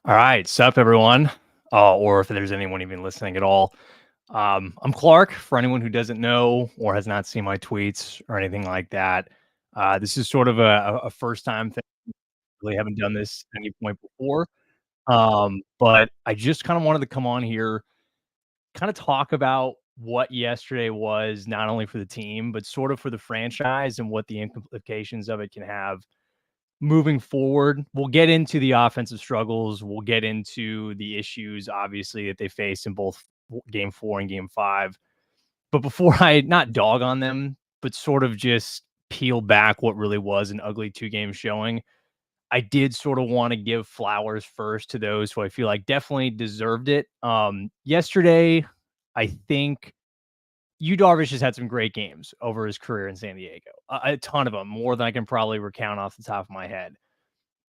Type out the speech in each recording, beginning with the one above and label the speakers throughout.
Speaker 1: All right, sup everyone, or if there's anyone even listening at all. I'm Clark. For anyone who doesn't know or has not seen my tweets or anything like that, this is sort of a first time thing. Really haven't done this at any point before, but I just kind of wanted to come on here, kind of talk about what yesterday was, not only for the team but sort of for the franchise and what the implications of it can have moving forward. We'll get into the offensive struggles. We'll get into the issues, obviously, that they faced in both game 4 and game 5. But before I not dog on them, but sort of just peel back what really was an ugly 2-game showing, I did sort of want to give flowers first to those who I feel like definitely deserved it. Yesterday, I think Darvish has had some great games over his career in San Diego. A ton of them, more than I can probably recount off the top of my head.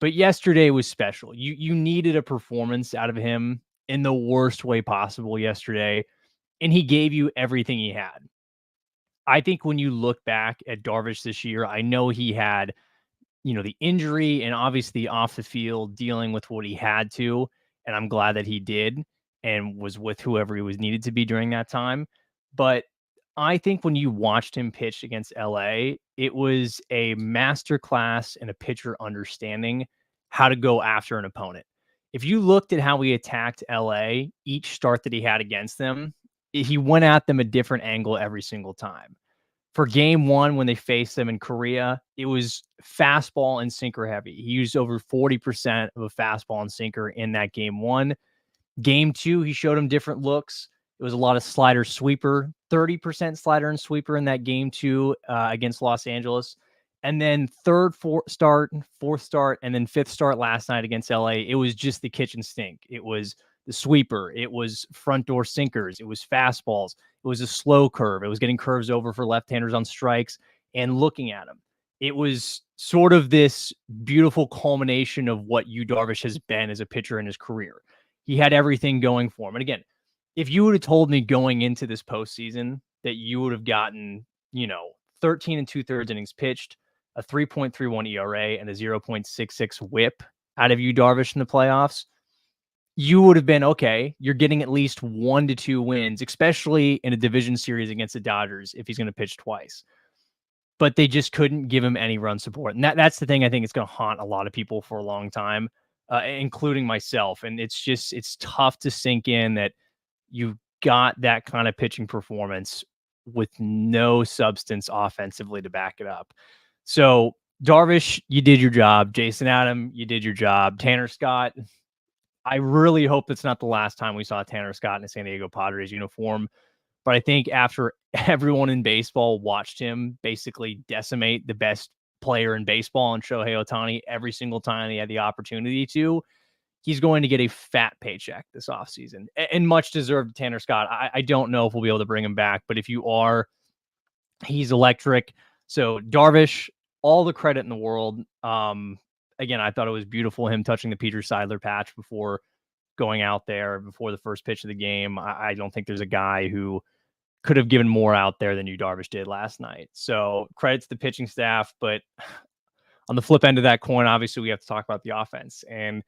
Speaker 1: But yesterday was special. You needed a performance out of him in the worst way possible yesterday, and he gave you everything he had. I think when you look back at Darvish this year, I know he had, the injury and obviously off the field dealing with what he had to, and I'm glad that he did and was with whoever he was needed to be during that time. But I think when you watched him pitch against LA, it was a masterclass in a pitcher understanding how to go after an opponent. If you looked at how he attacked LA, each start that he had against them, he went at them a different angle every single time. For game 1, when they faced them in Korea, it was fastball and sinker heavy. He used over 40% of a fastball and sinker in that game 1. Game 2, he showed him different looks. It was a lot of slider sweeper, 30% slider and sweeper in that game 2 against Los Angeles. And then fourth start, and then fifth start last night against LA. It was just the kitchen sink. It was the sweeper. It was front door sinkers. It was fastballs. It was a slow curve. It was getting curves over for left-handers on strikes and looking at them. It was sort of this beautiful culmination of what Darvish has been as a pitcher in his career. He had everything going for him. And again, if you would have told me going into this postseason that you would have gotten, 13 and 2/3 innings pitched, a 3.31 ERA, and a 0.66 whip out of Darvish in the playoffs, you would have been okay. You're getting at least 1 to 2 wins, especially in a division series against the Dodgers if he's going to pitch twice. But they just couldn't give him any run support. And that's the thing I think it's going to haunt a lot of people for a long time, including myself. And it's tough to sink in that you got that kind of pitching performance with no substance offensively to back it up. So Darvish, you did your job. Jason Adam, you did your job. Tanner Scott, I really hope it's not the last time we saw Tanner Scott in a San Diego Padres uniform. But I think after everyone in baseball watched him basically decimate the best player in baseball and Shohei Ohtani every single time he had the opportunity to, he's going to get a fat paycheck this offseason, and much deserved. Tanner Scott, I don't know if we'll be able to bring him back, but if you are, he's electric. So Darvish, all the credit in the world. Again, I thought it was beautiful him touching the Peter Seidler patch before going out there, before the first pitch of the game. I don't think there's a guy who could have given more out there than Darvish did last night. So credit to the pitching staff, but on the flip end of that coin, obviously we have to talk about the offense. And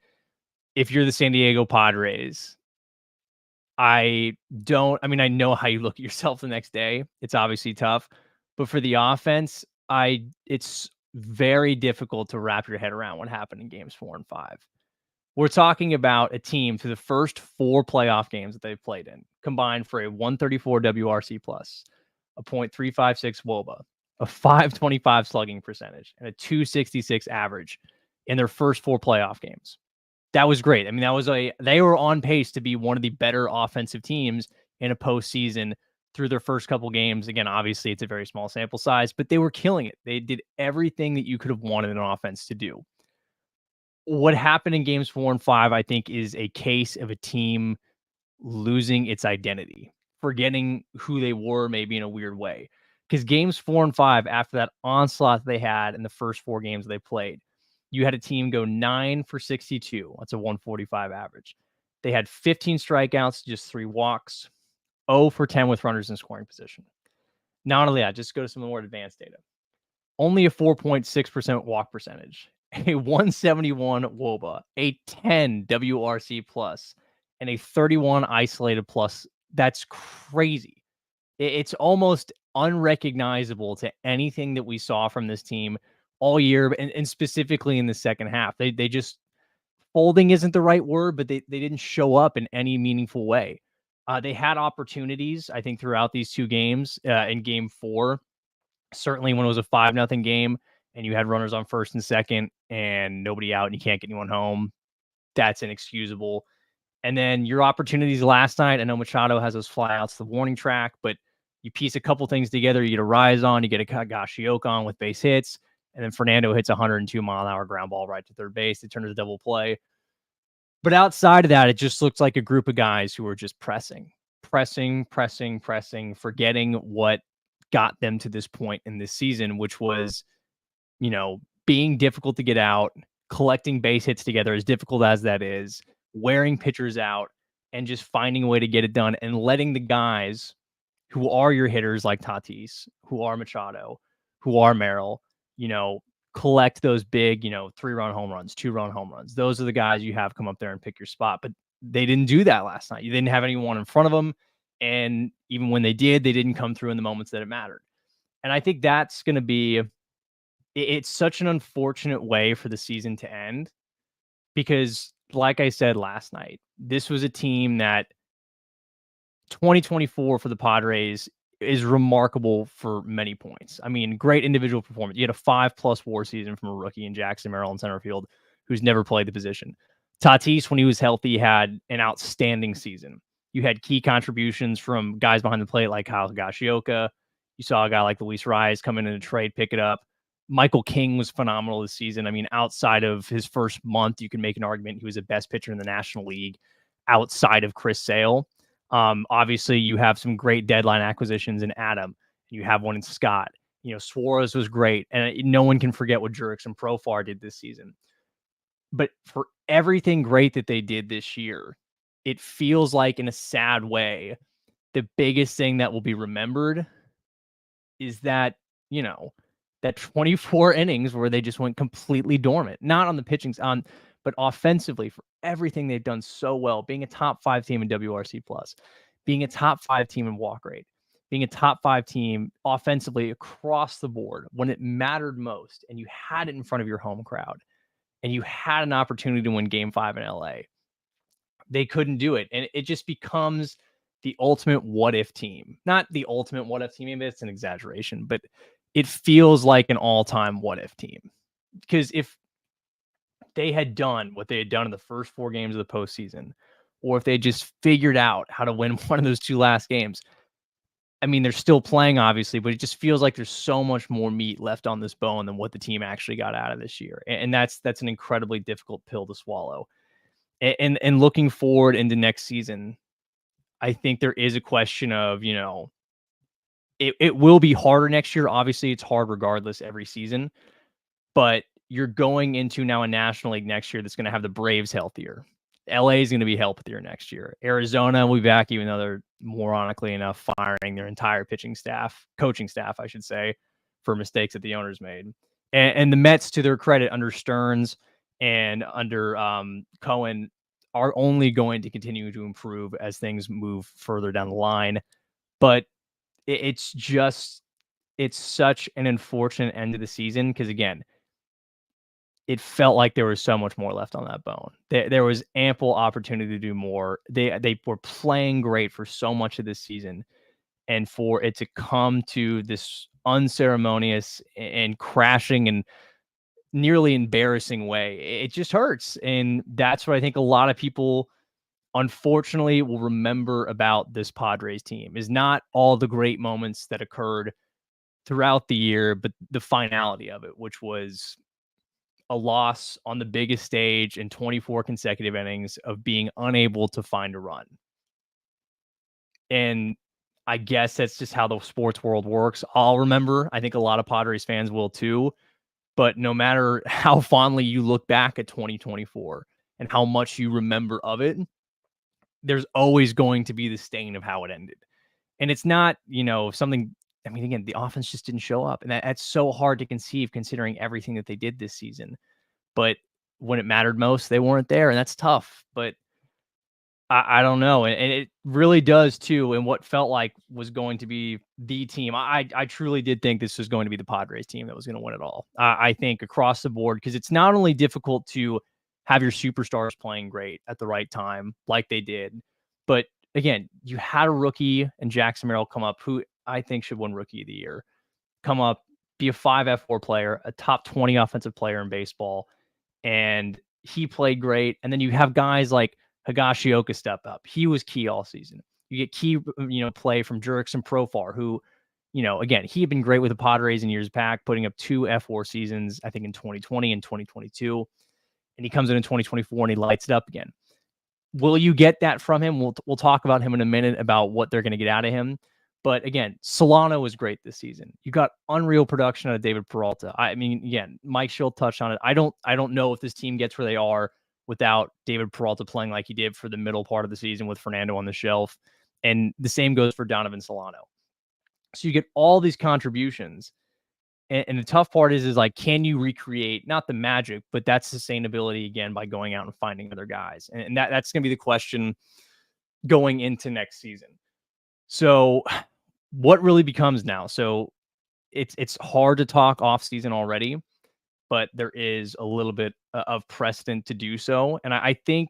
Speaker 1: if you're the San Diego Padres, I know how you look at yourself the next day. It's obviously tough, but for the offense, it's very difficult to wrap your head around what happened in games 4 and 5. We're talking about a team through the first 4 playoff games that they've played in, combined for a 134 WRC plus, a .356 WOBA, a .525 slugging percentage, and a .266 average in their first 4 playoff games. That was great. I mean, they were on pace to be one of the better offensive teams in a postseason through their first couple games. Again, obviously it's a very small sample size, but they were killing it. They did everything that you could have wanted an offense to do. What happened in games 4 and 5, I think, is a case of a team losing its identity, forgetting who they were, maybe in a weird way. Because games 4 and 5, after that onslaught they had in the first 4 games they played, you had a team go 9 for 62. That's a 145 average. They had 15 strikeouts, just 3 walks, 0 for 10 with runners in scoring position. Not only that, just go to some more advanced data. Only a 4.6% walk percentage a 171 WOBA, a 10 WRC plus, and a 31 isolated plus. That's crazy. It's almost unrecognizable to anything that we saw from this team all year, and specifically in the second half. They just folding isn't the right word, but they didn't show up in any meaningful way. They had opportunities, I think, throughout these two games. In game four, certainly when it was a 5-0 game and you had runners on first and second and nobody out and you can't get anyone home, that's inexcusable. And then your opportunities last night, I know Machado has those flyouts to the warning track, but you piece a couple things together. You get a rise on, you get a Higashioka on with base hits, and then Fernando hits a 102-mile-an-hour ground ball right to third base. It turns a double play. But outside of that, it just looks like a group of guys who are just pressing, forgetting what got them to this point in this season, which was, being difficult to get out, collecting base hits together, as difficult as that is, wearing pitchers out, and just finding a way to get it done and letting the guys who are your hitters like Tatis, who are Machado, who are Merrill, collect those big, 3-run home runs, 2-run home runs. Those are the guys you have come up there and pick your spot. But they didn't do that last night. You didn't have anyone in front of them. And even when they did, they didn't come through in the moments that it mattered. And I think that's going to be, it's such an unfortunate way for the season to end because, like I said last night, this was a team that 2024 for the Padres is remarkable for many points. I mean, great individual performance. You had a 5+ WAR season from a rookie in Jackson Merrill in center field who's never played the position. Tatis, when he was healthy, had an outstanding season. You had key contributions from guys behind the plate like Kyle Higashioka. You saw a guy like Luis Rise come in a trade, pick it up. Michael King was phenomenal this season. I mean, outside of his first month, you can make an argument he was the best pitcher in the National League outside of Chris Sale. Obviously, you have some great deadline acquisitions in Adam. You have one in Scott. Suarez was great, and no one can forget what Jurickson and Profar did this season. But for everything great that they did this year, it feels like, in a sad way, the biggest thing that will be remembered is that, that 24 innings where they just went completely dormant, not on the pitching but offensively for everything they've done so well, being a top 5 team in WRC plus, being a top 5 team in walk rate, being a top 5 team offensively across the board when it mattered most, and you had it in front of your home crowd, and you had an opportunity to win Game 5 in LA. They couldn't do it, and it just becomes the ultimate what-if team. Not the ultimate what-if team, maybe it's an exaggeration, but it feels like an all-time what-if team. Because if they had done what they had done in the first 4 games of the postseason, or if they just figured out how to win one of those 2 last games, I mean, they're still playing, obviously, but it just feels like there's so much more meat left on this bone than what the team actually got out of this year. And that's an incredibly difficult pill to swallow. And looking forward into next season, I think there is a question of, it will be harder next year. Obviously, it's hard regardless every season, but you're going into now a National League next year that's going to have the Braves healthier. LA is going to be healthier next year. Arizona will be back, even though they're, moronically enough, firing their entire coaching staff, I should say, for mistakes that the owners made. And the Mets, to their credit, under Stearns and under Cohen, are only going to continue to improve as things move further down the line. But it's such an unfortunate end to the season because, again, it felt like there was so much more left on that bone. There was ample opportunity to do more. They were playing great for so much of this season, and for it to come to this unceremonious and crashing and nearly embarrassing way, it just hurts. And that's what I think a lot of people, unfortunately, will remember about this Padres team, is not all the great moments that occurred throughout the year, but the finality of it, which was a loss on the biggest stage in 24 consecutive innings of being unable to find a run. And I guess that's just how the sports world works. I'll remember, I think a lot of Padres fans will too, but no matter how fondly you look back at 2024 and how much you remember of it, there's always going to be the stain of how it ended. And it's not, something, I mean, again, the offense just didn't show up. And that's so hard to conceive considering everything that they did this season. but when it mattered most, they weren't there, and that's tough. But I don't know, and it really does too. And what felt like was going to be the team, I truly did think this was going to be the Padres team that was going to win it all. I think across the board, because it's not only difficult to have your superstars playing great at the right time, like they did, but again, you had a rookie and Jackson Merrill come up, who I think should win Rookie of the Year, come up, be a 5 F4 player, a top 20 offensive player in baseball, and he played great. And then you have guys like Higashioka step up. He was key all season. You get key, play from Jurickson Profar, who, again, he had been great with the Padres in years back, putting up 2 F4 seasons, I think in 2020 and 2022. And he comes in 2024 and he lights it up again. Will you get that from him? We'll talk about him in a minute about what they're going to get out of him. But again, Solano was great this season. You got unreal production out of David Peralta. I mean, again, Mike Schill touched on it. I don't know if this team gets where they are without David Peralta playing like he did for the middle part of the season with Fernando on the shelf. And the same goes for Donovan Solano. So you get all these contributions. And the tough part is like, can you recreate not the magic, but that sustainability again by going out and finding other guys? And that's going to be the question going into next season. So what really becomes now? So it's hard to talk off season already, but there is a little bit of precedent to do so. And I think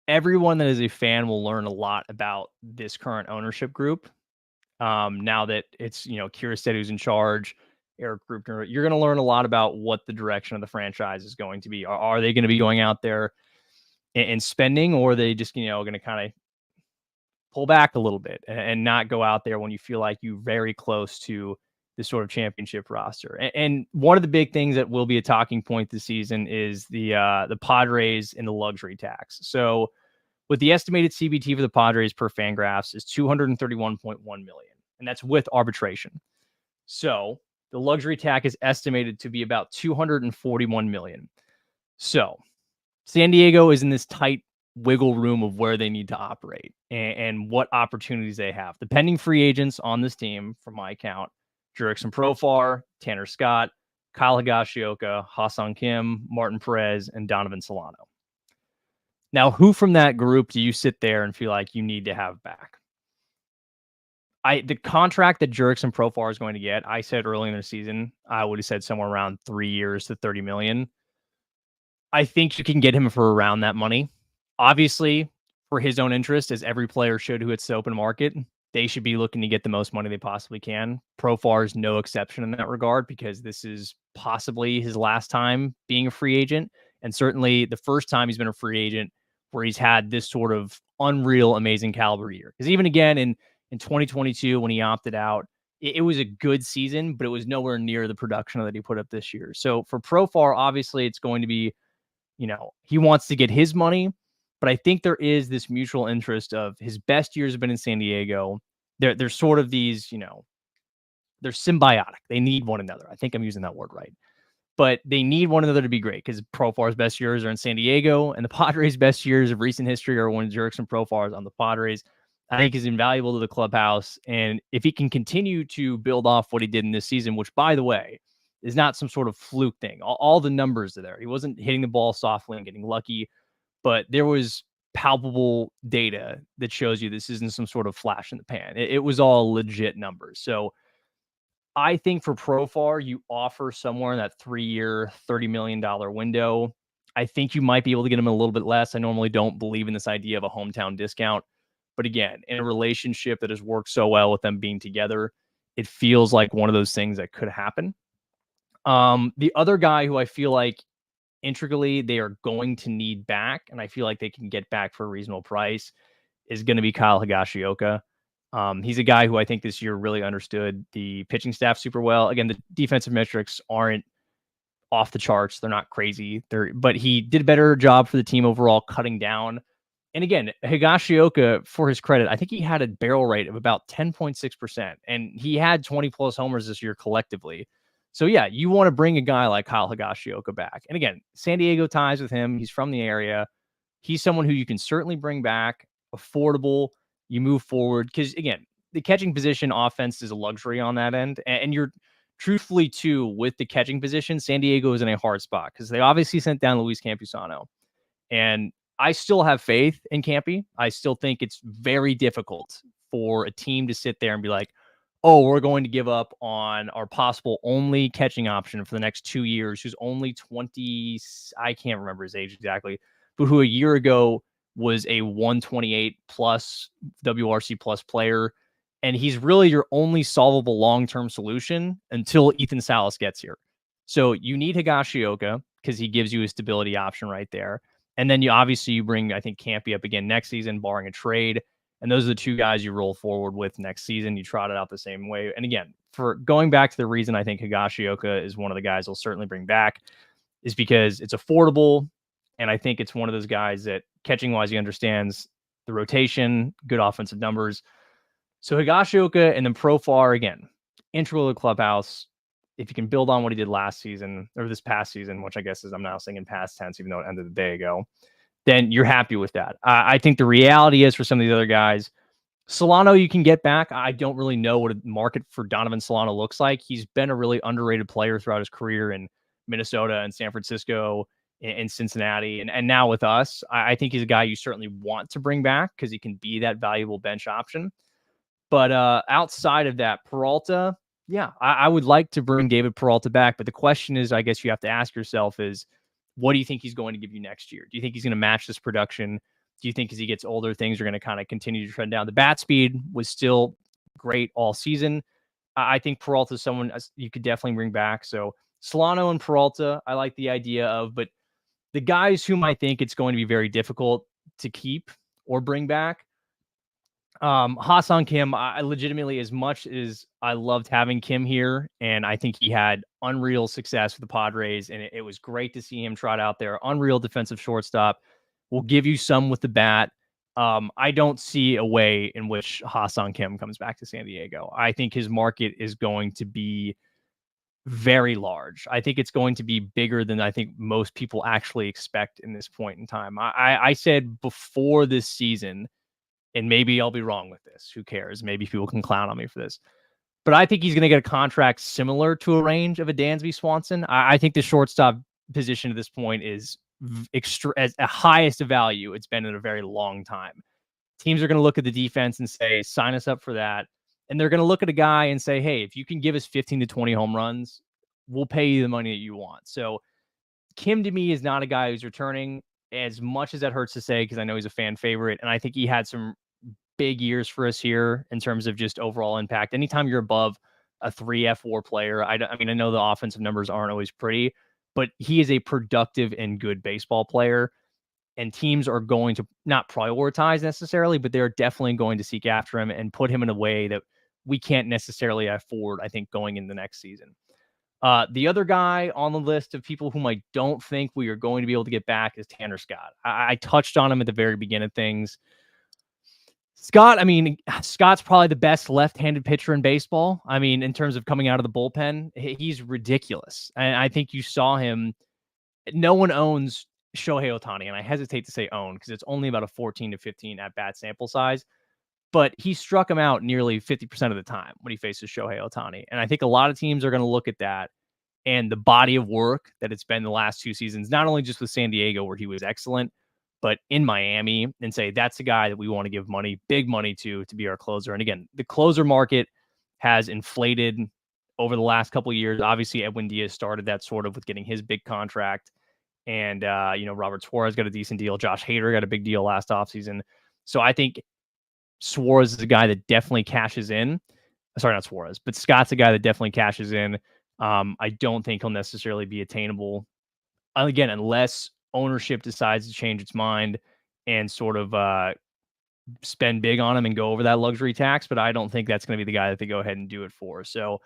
Speaker 1: everyone that is a fan will learn a lot about this current ownership group. Now that it's, Kira who's in charge, Eric Grupner, you're going to learn a lot about what the direction of the franchise is going to be. Are they going to be going out there and spending, or are they just, going to kind of pull back a little bit and not go out there when you feel like you're very close to this sort of championship roster? And one of the big things that will be a talking point this season is the Padres and the luxury tax. So with the estimated CBT for the Padres per Fangraphs is 231.1 million, and that's with arbitration. So the luxury tax is estimated to be about 241 million. So San Diego is in this tight wiggle room of where they need to operate and what opportunities they have. The pending free agents on this team, from my count, Jurickson Profar, Tanner Scott, Kyle Higashioka, Ha-Seong Kim, Martin Perez, and Donovan Solano. Now, who from that group do you sit there and feel like you need to have back? The contract that Jurickson Profar is going to get, I said early in the season, I would have said somewhere around 3 years to 30 million. I think you can get him for around that money. Obviously, for his own interest, as every player should who hits the open market, they should be looking to get the most money they possibly can. Profar is no exception in that regard because this is possibly his last time being a free agent, and certainly the first time he's been a free agent where he's had this sort of unreal, amazing caliber year. Because even again in 2022, when he opted out, it was a good season, but it was nowhere near the production that he put up this year. So for Profar, obviously it's going to be, he wants to get his money, but I think there is this mutual interest of his best years have been in San Diego. There's sort of these, they're symbiotic. They need one another. I think I'm using that word right. But they need one another to be great because Profar's best years are in San Diego, and the Padres' best years of recent history are when Jurickson Profar is on the Padres. I think is invaluable to the clubhouse. And if he can continue to build off what he did in this season, which, by the way, is not some sort of fluke thing. All the numbers are there. He wasn't hitting the ball softly and getting lucky, but there was palpable data that shows you this isn't some sort of flash in the pan. It was all legit numbers. So I think for Profar, you offer somewhere in that 3-year, $30 million window. I think you might be able to get him a little bit less. I normally don't believe in this idea of a hometown discount. But again, in a relationship that has worked so well with them being together, it feels like one of those things that could happen. The other guy who I feel like intricately they are going to need back, and I feel like they can get back for a reasonable price, is going to be Kyle Higashioka. He's a guy who I think this year really understood the pitching staff super well. Again, the defensive metrics aren't off the charts. They're not crazy. But he did a better job for the team overall, cutting down. And again, Higashioka, for his credit, I think he had a barrel rate of about 10.6%, and he had 20 plus homers this year collectively. So yeah, you want to bring a guy like Kyle Higashioka back. And again, San Diego ties with him. He's from the area. He's someone who you can certainly bring back, affordable. You move forward because again, the catching position offense is a luxury on that end, and you're truthfully, too, with the catching position, San Diego is in a hard spot because they obviously sent down Luis Campusano. And I still have faith in Campy. I still think it's very difficult for a team to sit there and be like, oh, we're going to give up on our possible only catching option for the next 2 years, who's only 20. I can't remember his age exactly, but who a year ago was a 128 plus WRC plus player. And he's really your only solvable long-term solution until Ethan Salas gets here. So you need Higashioka because he gives you a stability option right there. And then you bring, I think, Campy up again next season, barring a trade. And those are the two guys you roll forward with next season. You trot it out the same way. And again, for going back to the reason I think Higashioka is one of the guys they'll certainly bring back is because it's affordable. And I think it's one of those guys that catching wise, he understands the rotation, good offensive numbers. So Higashioka and then Profar, again, integral to the clubhouse. If you can build on what he did last season or this past season, which I guess is I'm now saying in past tense, even though it ended a day ago, then you're happy with that. I think the reality is for some of these other guys, Solano you can get back. I don't really know what a market for Donovan Solano looks like. He's been a really underrated player throughout his career in Minnesota and San Francisco and Cincinnati. And now with us, I think he's a guy you certainly want to bring back because he can be that valuable bench option. But outside of that, Peralta, yeah, I would like to bring David Peralta back. But the question is, I guess you have to ask yourself is, what do you think he's going to give you next year? Do you think he's going to match this production? Do you think as he gets older, things are going to kind of continue to trend down? The bat speed was still great all season. I think Peralta is someone you could definitely bring back. So Solano and Peralta, I like the idea of, but the guys whom I think it's going to be very difficult to keep or bring back, Ha-Seong Kim, I legitimately, as much as I loved having Kim here, and I think he had unreal success with the Padres, and it was great to see him trot out there. Unreal defensive shortstop. Will give you some with the bat. I don't see a way in which Ha-Seong Kim comes back to San Diego. I think his market is going to be very large. I think it's going to be bigger than I think most people actually expect in this point in time. I said before this season, and maybe I'll be wrong with this. Who cares? Maybe people can clown on me for this. But I think he's going to get a contract similar to a range of a Dansby Swanson. I think the shortstop position at this point is as a highest of value it's been in a very long time. Teams are going to look at the defense and say, sign us up for that. And they're going to look at a guy and say, hey, if you can give us 15 to 20 home runs, we'll pay you the money that you want. So Kim to me is not a guy who's returning, as much as that hurts to say, because I know he's a fan favorite. And I think he had some big years for us here in terms of just overall impact. Anytime you're above a 3F4 player, I mean, I know the offensive numbers aren't always pretty, but he is a productive and good baseball player. And teams are going to not prioritize necessarily, but they're definitely going to seek after him and put him in a way that we can't necessarily afford, I think, going in the next season. The other guy on the list of people whom I don't think we are going to be able to get back is Tanner Scott. I touched on him at the very beginning of things. Scott, I mean, Scott's probably the best left-handed pitcher in baseball. I mean, in terms of coming out of the bullpen, he's ridiculous. And I think you saw him. No one owns Shohei Ohtani, and I hesitate to say own because it's only about a 14 to 15 at-bat sample size. But he struck him out nearly 50% of the time when he faces Shohei Ohtani. And I think a lot of teams are going to look at that and the body of work that it's been the last 2 seasons, not only just with San Diego where he was excellent, but in Miami, and say that's the guy that we want to give money, big money to be our closer. And again, the closer market has inflated over the last couple of years. Obviously, Edwin Diaz started that sort of with getting his big contract. And, Robert Suarez got a decent deal. Josh Hader got a big deal last offseason. So I think Suarez is a guy that definitely cashes in. Sorry, not Suarez, but Scott's a guy that definitely cashes in. I don't think he'll necessarily be attainable, again, unless ownership decides to change its mind and sort of spend big on him and go over that luxury tax. But I don't think that's going to be the guy that they go ahead and do it for. So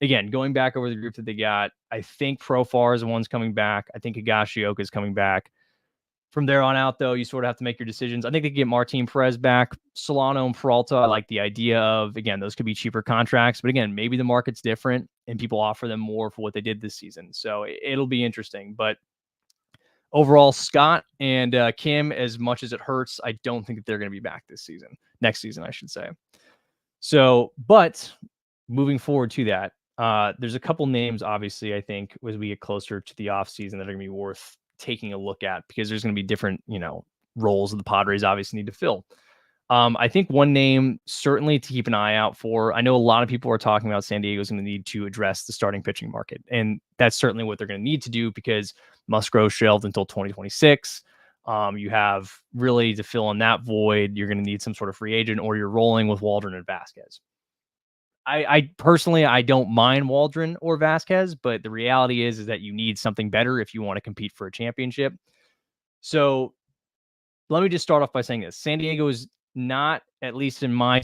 Speaker 1: again, going back over the group that they got, I think Profar is the one's coming back. I think Higashioka is coming back. From there on out, though, you sort of have to make your decisions. I think they can get Martin Perez back. Solano and Peralta, I like the idea of, again, those could be cheaper contracts. But again, maybe the market's different and people offer them more for what they did this season. So it'll be interesting. But overall, Scott and Kim, as much as it hurts, I don't think that they're going to be back this season. Next season, I should say. So, but moving forward to that, There's a couple names, obviously, I think, as we get closer to the offseason that are going to be worth taking a look at because there's going to be different, roles that the Padres obviously need to fill. I think one name certainly to keep an eye out for. I know a lot of people are talking about San Diego's going to need to address the starting pitching market, and that's certainly what they're going to need to do because Musgrove shelved until 2026. You have really to fill in that void. You're going to need some sort of free agent, or you're rolling with Waldron and Vasquez. I personally I don't mind Waldron or Vasquez, but the reality is that you need something better if you want to compete for a championship. So let me just start off by saying this: San Diego is not, at least in my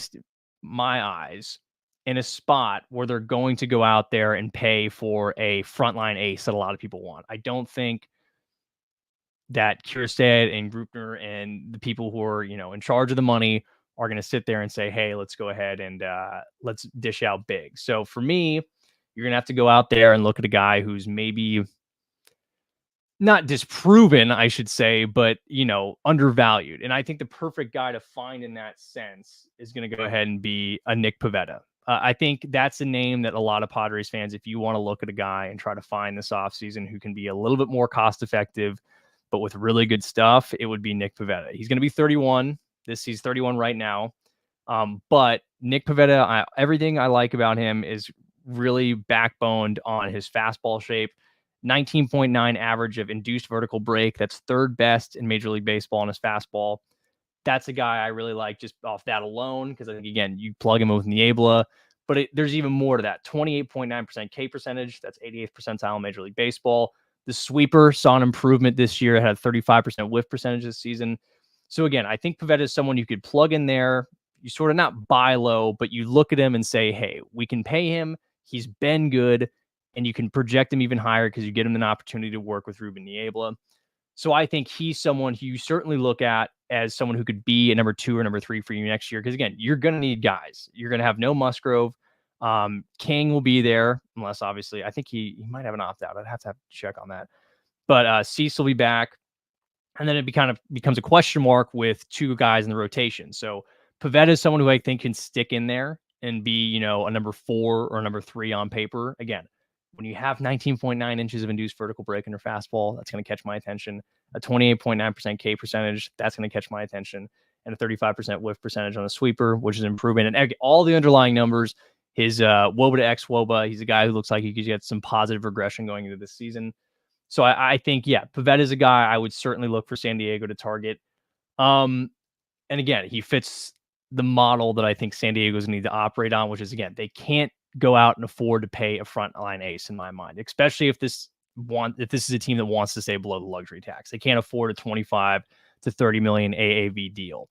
Speaker 1: eyes, in a spot where they're going to go out there and pay for a frontline ace that a lot of people want. I don't think that Kierstead and Grupner and the people who are, in charge of the money are going to sit there and say, hey, let's go ahead and let's dish out big. So for me, you're going to have to go out there and look at a guy who's maybe not disproven, I should say, but, undervalued. And I think the perfect guy to find in that sense is going to go ahead and be a Nick Pivetta. I think that's a name that a lot of Padres fans, if you want to look at a guy and try to find this offseason who can be a little bit more cost effective, but with really good stuff, it would be Nick Pivetta. He's going to be 31. He's 31 right now. But Nick Pivetta, everything I like about him is really backboned on his fastball shape. 19.9 average of induced vertical break. That's third best in Major League Baseball on his fastball. That's a guy I really like just off that alone because I think, again, you plug him with Niebla, but there's even more to that. 28.9% K percentage. That's 88th percentile in Major League Baseball. The sweeper saw an improvement this year. It had a 35% whiff percentage this season. So, again, I think Pivetta is someone you could plug in there. You sort of not buy low, but you look at him and say, hey, we can pay him. He's been good. And you can project him even higher because you get him an opportunity to work with Ruben Niebla. So I think he's someone who you certainly look at as someone who could be a number 2 or number 3 for you next year. Because, again, you're going to need guys. You're going to have no Musgrove. King will be there, unless obviously I think he might have an opt-out. I'd have to check on that. But Cease will be back. And then it becomes a question mark with 2 guys in the rotation. So Pivetta is someone who I think can stick in there and be, a number 4 or a number 3 on paper. Again, when you have 19.9 inches of induced vertical break in your fastball, that's going to catch my attention. A 28.9% K percentage, that's going to catch my attention. And a 35% whiff percentage on a sweeper, which is improving. And all the underlying numbers, his WOBA to xWOBA, he's a guy who looks like he could get some positive regression going into this season. So I think, Pivetta is a guy I would certainly look for San Diego to target. And again, he fits the model that I think San Diego's need to operate on, which is, again, they can't go out and afford to pay a frontline ace in my mind, especially if this is a team that wants to stay below the luxury tax. They can't afford a 25 to 30 million AAV deal.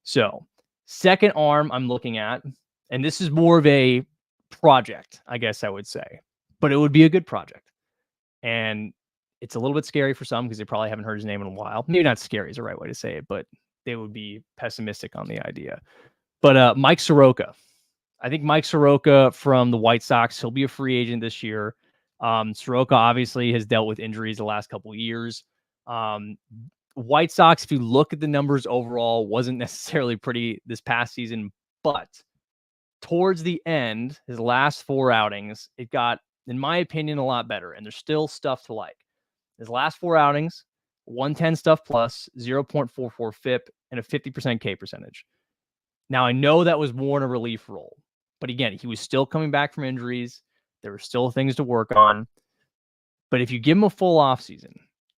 Speaker 1: So second arm I'm looking at, and this is more of a project, I guess I would say, but it would be a good project. And it's a little bit scary for some because they probably haven't heard his name in a while. Maybe not scary is the right way to say it, but they would be pessimistic on the idea. But Mike Soroka. I think Mike Soroka from the White Sox, he'll be a free agent this year. Soroka obviously has dealt with injuries the last couple of years. White Sox, if you look at the numbers overall, wasn't necessarily pretty this past season, but towards the end, his last 4 outings, it got, in my opinion, a lot better, and there's still stuff to like. His last 4 outings, 110 stuff plus, 0.44 FIP, and a 50% K percentage. Now, I know that was more in a relief role, but again, he was still coming back from injuries. There were still things to work on. But if you give him a full offseason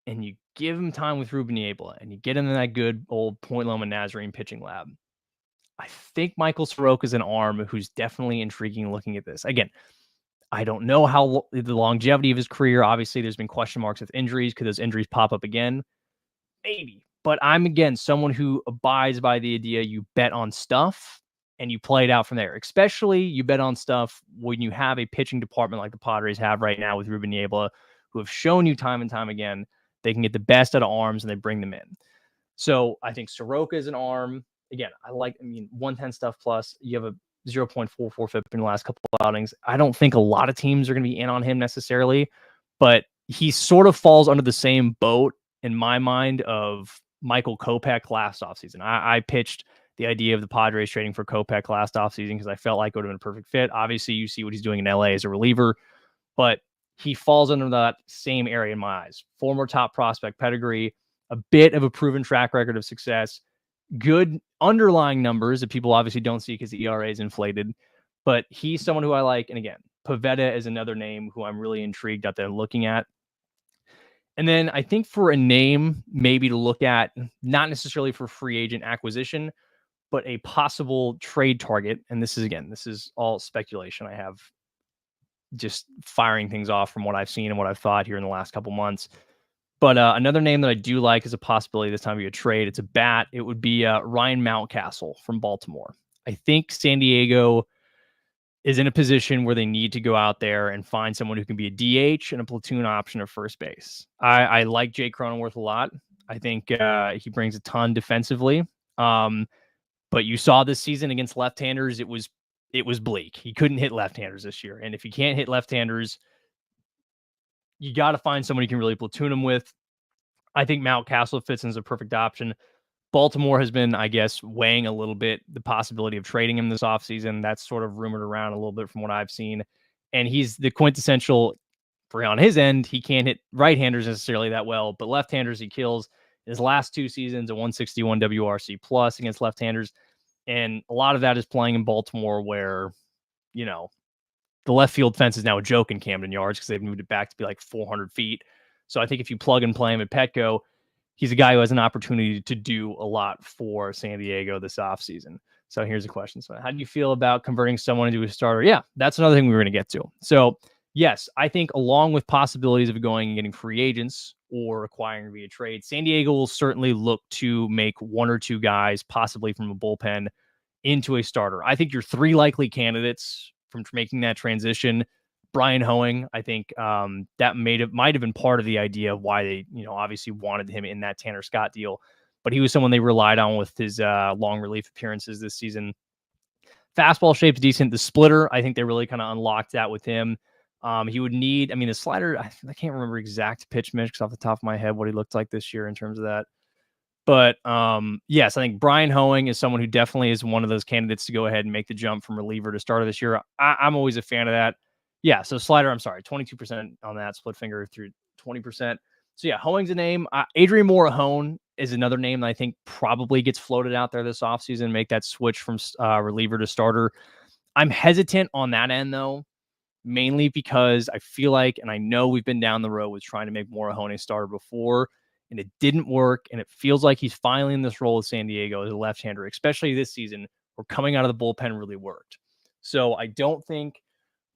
Speaker 1: and you give him time with Ruben Niebla and you get him in that good old Point Loma Nazarene pitching lab, I think Michael Soroka is an arm who's definitely intriguing looking at this. Again, I don't know how the longevity of his career. Obviously, there's been question marks with injuries. Could those injuries pop up again? Maybe. But I'm, again, someone who abides by the idea you bet on stuff and you play it out from there. Especially you bet on stuff when you have a pitching department like the Padres have right now with Ruben Niebla, who have shown you time and time again they can get the best out of arms and they bring them in. So I think Soroka is an arm. Again, 110 stuff plus. You have a 0.44 FIP in the last couple of outings. I don't think a lot of teams are going to be in on him necessarily, but he sort of falls under the same boat in my mind of Michael Kopech last offseason. I pitched the idea of the Padres trading for Kopech last offseason because I felt like it would have been a perfect fit. Obviously, you see what he's doing in LA as a reliever, but he falls under that same area in my eyes. Former top prospect pedigree, a bit of a proven track record of success, good underlying numbers that people obviously don't see because the ERA is inflated, but he's someone who I like. And again, Pavetta is another name who I'm really intrigued at that I'm looking at. And then I think for a name maybe to look at, not necessarily for free agent acquisition, but a possible trade target. And this is all speculation. I have just firing things off from what I've seen and what I've thought here in the last couple months. But another name that I do like is a possibility this time of a trade. It's a bat. It would be Ryan Mountcastle from Baltimore. I think San Diego is in a position where they need to go out there and find someone who can be a DH and a platoon option at first base. I like Jake Cronenworth a lot. I think he brings a ton defensively. But you saw this season against left-handers, it was bleak. He couldn't hit left-handers this year. And if you can't hit left-handers, you got to find somebody you can really platoon him with. I think Mountcastle fits in as a perfect option. Baltimore has been, I guess, weighing a little bit the possibility of trading him this offseason. That's sort of rumored around a little bit from what I've seen. And he's the quintessential, for on his end, he can't hit right-handers necessarily that well, but left-handers he kills. In his last 2 seasons, a 161 WRC plus against left-handers. And a lot of that is playing in Baltimore where, you know, the left field fence is now a joke in Camden Yards because they've moved it back to be like 400 feet. So I think if you plug and play him at Petco, he's a guy who has an opportunity to do a lot for San Diego this offseason. So here's a question. So how do you feel about converting someone into a starter? Yeah, that's another thing we were going to get to. So yes, I think along with possibilities of going and getting free agents or acquiring via trade, San Diego will certainly look to make 1 or 2 guys, possibly from a bullpen, into a starter. I think your 3 likely candidates from making that transition, Brian Hoeing, I think that might have been part of the idea of why they, obviously wanted him in that Tanner Scott deal, but he was someone they relied on with his long relief appearances this season. Fastball shape's decent. The splitter, I think they really kind of unlocked that with him. He would need, the slider, I can't remember exact pitch mix off the top of my head, what he looked like this year in terms of that. But yes, I think Brian Hoeing is someone who definitely is one of those candidates to go ahead and make the jump from reliever to starter this year. I'm always a fan of that. Yeah, so slider, 22% on that, split finger through 20%. So yeah, Hoeing's a name. Adrian Morejon is another name that I think probably gets floated out there this offseason, make that switch from reliever to starter. I'm hesitant on that end, though, mainly because I feel like, and I know we've been down the road with trying to make Morejon a starter before, and it didn't work, and it feels like he's finally in this role with San Diego as a left-hander, especially this season, where coming out of the bullpen really worked. So I don't think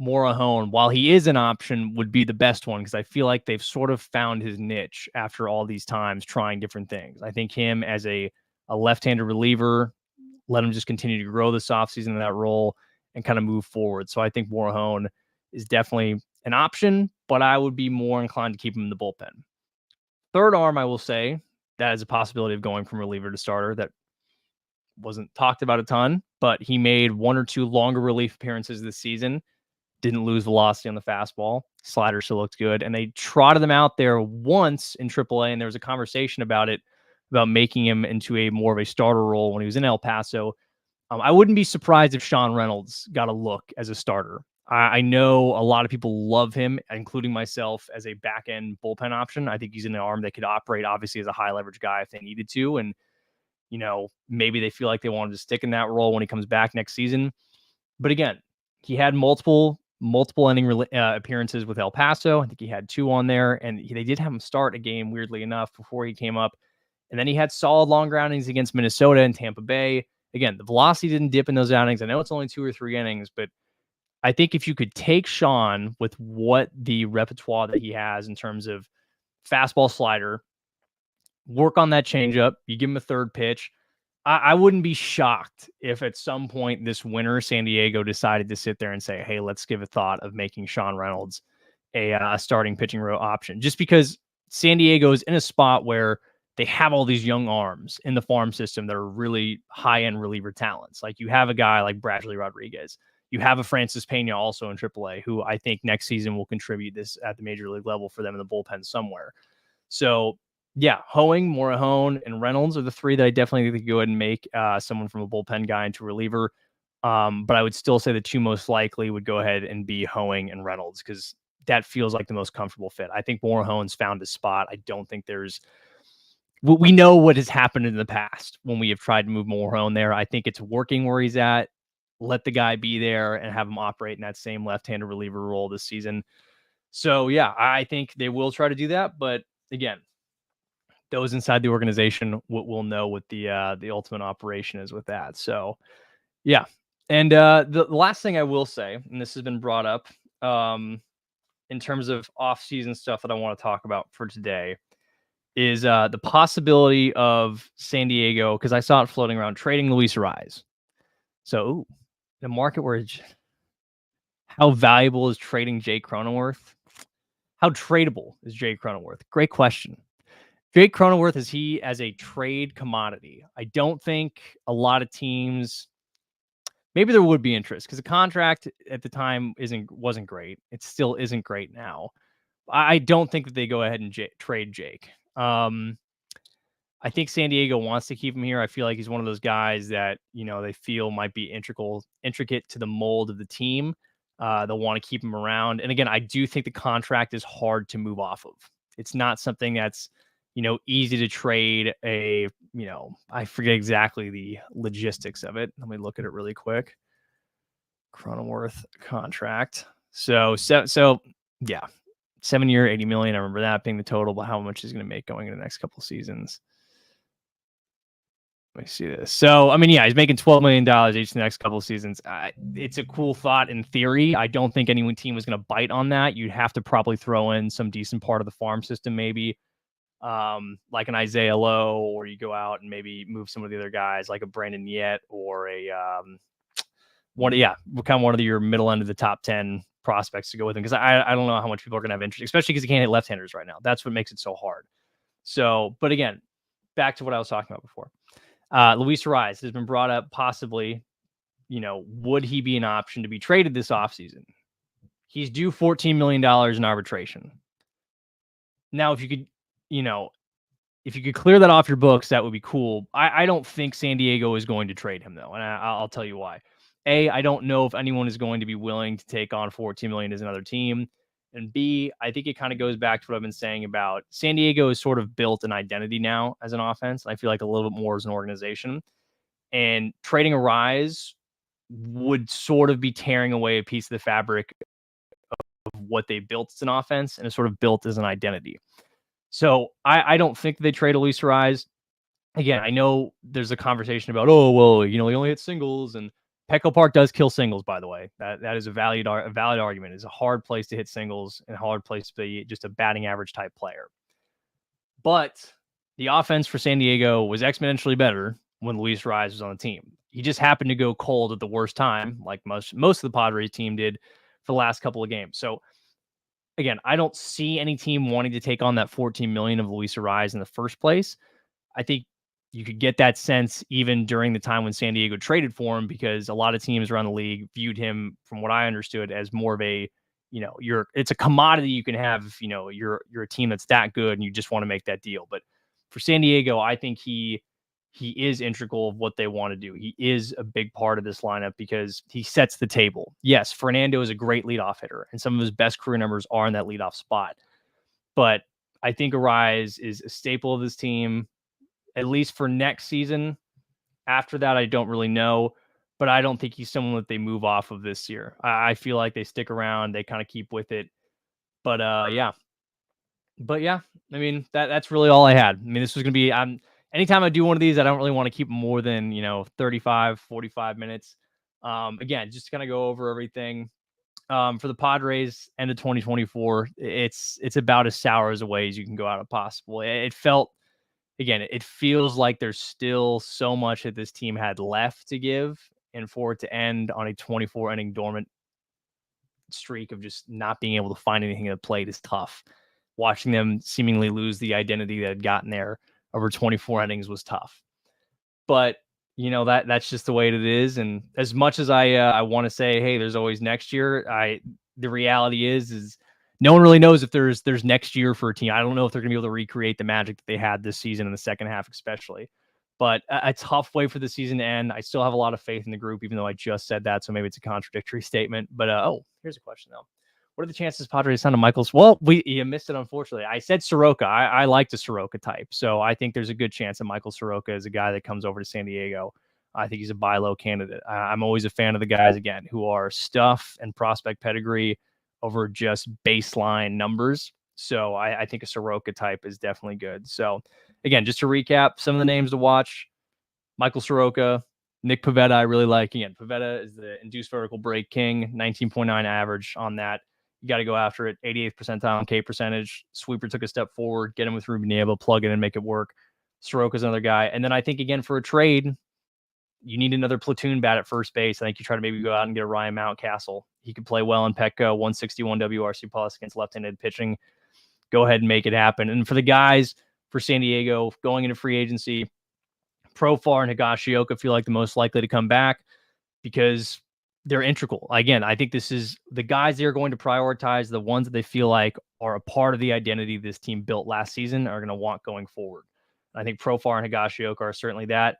Speaker 1: Morejon, while he is an option, would be the best one because I feel like they've sort of found his niche after all these times trying different things. I think him as a left-handed reliever, let him just continue to grow this offseason in that role and kind of move forward. So I think Morejon is definitely an option, but I would be more inclined to keep him in the bullpen. Third arm, I will say, that is a possibility of going from reliever to starter that wasn't talked about a ton, but he made 1 or 2 longer relief appearances this season. Didn't lose velocity on the fastball. Slider still looked good. And they trotted him out there once in AAA, and there was a conversation about it, about making him into a more of a starter role when he was in El Paso. I wouldn't be surprised if Sean Reynolds got a look as a starter. I know a lot of people love him, including myself, as a back-end bullpen option. I think he's an arm that could operate, obviously, as a high-leverage guy if they needed to. And, maybe they feel like they wanted to stick in that role when he comes back next season. But again, he had multiple inning appearances with El Paso. I think he had 2 on there, and they did have him start a game, weirdly enough, before he came up. And then he had solid long groundings against Minnesota and Tampa Bay. Again, the velocity didn't dip in those outings. I know it's only 2 or 3 innings, but I think if you could take Sean with what the repertoire that he has in terms of fastball, slider, work on that changeup, you give him a third pitch, I wouldn't be shocked if at some point this winter San Diego decided to sit there and say, hey, let's give a thought of making Sean Reynolds a starting pitching row option, just because San Diego is in a spot where they have all these young arms in the farm system that are really high-end reliever talents. Like you have a guy like Bradley Rodriguez. You have a Francis Pena also in AAA, who I think next season will contribute this at the major league level for them in the bullpen somewhere. So yeah, Hoeing, Morahone, and Reynolds are the three that I definitely think could go ahead and make someone from a bullpen guy into a reliever. But I would still say the two most likely would go ahead and be Hoeing and Reynolds because that feels like the most comfortable fit. I think Morahone's found his spot. I don't think there's. We know what has happened in the past when we have tried to move Morahone there. I think it's working where he's at. Let the guy be there and have him operate in that same left-handed reliever role this season. So yeah, I think they will try to do that. But again, those inside the organization will know what the ultimate operation is with that. So yeah. And the last thing I will say, and this has been brought up in terms of off-season stuff that I want to talk about for today, is the possibility of San Diego, because I saw it floating around, trading Luis Ariz. So the market where how valuable is trading Jake Cronenworth? How tradable is Jake Cronenworth? Great question. Jake Cronenworth, is he as a trade commodity? I don't think a lot of teams. Maybe there would be interest because the contract at the time wasn't great. It still isn't great now. I don't think that they go ahead and trade Jake. I think San Diego wants to keep him here. I feel like he's one of those guys that they feel might be intricate to the mold of the team. They'll want to keep him around. And again, I do think the contract is hard to move off of. It's not something that's easy to trade. I forget exactly the logistics of it. Let me look at it really quick. Cronenworth contract. So yeah, 7-year, $80 million. I remember that being the total, but how much he's going to make going into the next couple of seasons. Let me see this. So, I mean, yeah, he's making $12 million each of the next couple of seasons. It's a cool thought in theory. I don't think any team was going to bite on that. You'd have to probably throw in some decent part of the farm system, maybe like an Isaiah Lowe, or you go out and maybe move some of the other guys like a Brandon Yet or a one of your middle end of the top 10 prospects to go with him. Because I don't know how much people are going to have interest, especially because he can't hit left-handers right now. That's what makes it so hard. So, but again, back to what I was talking about before. Luis Ariz has been brought up possibly, would he be an option to be traded this offseason? He's due $14 million in arbitration. Now, if you could clear that off your books, that would be cool. I don't think San Diego is going to trade him, though, and I'll tell you why. I don't know if anyone is going to be willing to take on $14 million as another team. And B, I think it kind of goes back to what I've been saying about San Diego has sort of built an identity now as an offense. I feel like a little bit more as an organization. And trading Ariz would sort of be tearing away a piece of the fabric of what they built as an offense and it's sort of built as an identity. So I don't think they trade Luis Ariz. Again, I know there's a conversation about, he only hit singles, and Petco Park does kill singles, by the way. That is a valid argument. It's a hard place to hit singles and a hard place to be just a batting average type player. But the offense for San Diego was exponentially better when Luis Ariz was on the team. He just happened to go cold at the worst time, like most of the Padres team did for the last couple of games. So again, I don't see any team wanting to take on that $14 million of Luis Ariz in the first place. I think you could get that sense even during the time when San Diego traded for him, because a lot of teams around the league viewed him, from what I understood, as more of a, it's a commodity you can have if, you're a team that's that good and you just want to make that deal. But for San Diego, I think he is integral of what they want to do. He is a big part of this lineup because he sets the table. Yes, Fernando is a great leadoff hitter, and some of his best career numbers are in that leadoff spot. But I think Ariz is a staple of this team, at least for next season. After that, I don't really know, but I don't think he's someone that they move off of this year. I feel like they stick around, they kind of keep with it. But yeah. I mean, that's really all I had. I mean, this was going to be, anytime I do one of these, I don't really want to keep more than, 35, 45 minutes. Again, just to kind of go over everything. For the Padres, end of 2024, it's about as sour as a way as you can go out of possible. It feels like there's still so much that this team had left to give, and for it to end on a 24-inning dormant streak of just not being able to find anything at the plate is tough. Watching them seemingly lose the identity that had gotten there over 24 innings was tough. But that's just the way it is. And as much as I want to say, hey, there's always next year, the reality is no one really knows if there's next year for a team. I don't know if they're going to be able to recreate the magic that they had this season in the second half, especially. But a tough way for the season to end. I still have a lot of faith in the group, even though I just said that, so maybe it's a contradictory statement. But here's a question though: what are the chances Padres sign to Michaels? Well, you missed it, unfortunately. I said Soroka. I like the Soroka type, so I think there's a good chance that Michael Soroka is a guy that comes over to San Diego. I think he's a buy low candidate. I'm always a fan of the guys again who are stuff and prospect pedigree over just baseline numbers. So I think a Soroka type is definitely good. So again, just to recap, some of the names to watch: Michael Soroka, Nick Pivetta, I really like. Again, Pivetta is the induced vertical break king, 19.9 average on that. You got to go after it. 88th percentile on K percentage. Sweeper took a step forward. Get him with Ruben Nieva, plug it and make it work. Soroka's another guy. And then I think, again, for a trade, you need another platoon bat at first base. I think you try to maybe go out and get a Ryan Mountcastle. He could play well in Petco, 161 WRC plus against left-handed pitching. Go ahead and make it happen. And for the guys for San Diego going into free agency, Profar and Higashioka feel like the most likely to come back because they're integral. Again, I think this is the guys they're going to prioritize, the ones that they feel like are a part of the identity this team built last season are going to want going forward. I think Profar and Higashioka are certainly that.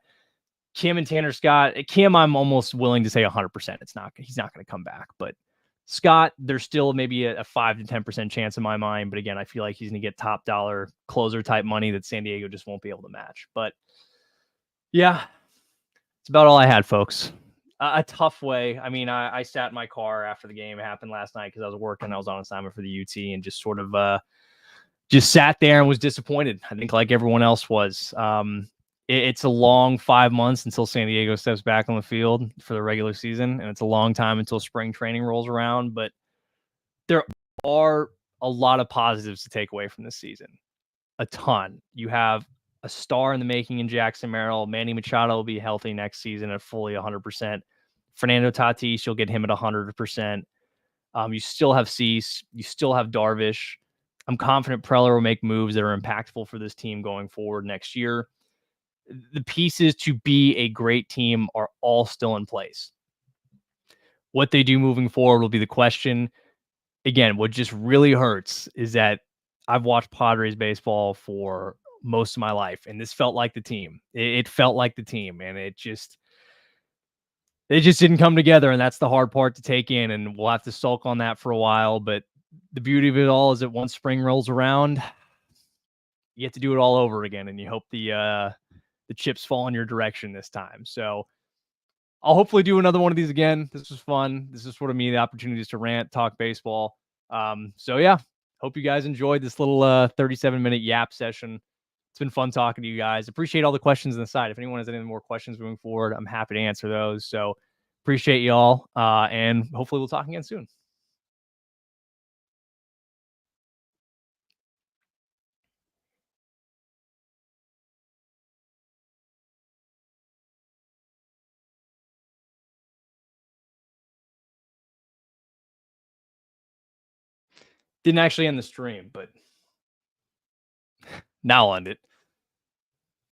Speaker 1: Kim and Tanner Scott. Kim, I'm almost willing to say 100%. He's not going to come back. But Scott, there's still maybe a 5 to 10% chance in my mind. But again, I feel like he's going to get top dollar closer type money that San Diego just won't be able to match. But yeah, it's about all I had, folks. A tough way. I mean, I sat in my car after the game. It happened last night because I was working. I was on assignment for the UT and just sort of just sat there and was disappointed. I think like everyone else was. It's a long 5 months until San Diego steps back on the field for the regular season, and it's a long time until spring training rolls around. But there are a lot of positives to take away from this season. A ton. You have a star in the making in Jackson Merrill. Manny Machado will be healthy next season at fully 100%. Fernando Tatis, you'll get him at 100%. You still have Cease. You still have Darvish. I'm confident Preller will make moves that are impactful for this team going forward next year. The pieces to be a great team are all still in place. What they do moving forward will be the question. Again, what just really hurts is that I've watched Padres baseball for most of my life, and this felt like the team. It felt like the team, and it just didn't come together, and that's the hard part to take in, and we'll have to sulk on that for a while. But the beauty of it all is that once spring rolls around, you get to do it all over again, and you hope the chips fall in your direction this time. So I'll hopefully do another one of these again. This was fun. This is sort of me, the opportunities to rant, talk baseball. So yeah, hope you guys enjoyed this little 37-minute yap session. It's been fun talking to you guys. Appreciate all the questions on the side. If anyone has any more questions moving forward, I'm happy to answer those. So appreciate y'all. And hopefully we'll talk again soon. Didn't actually end the stream, but now I'll end it.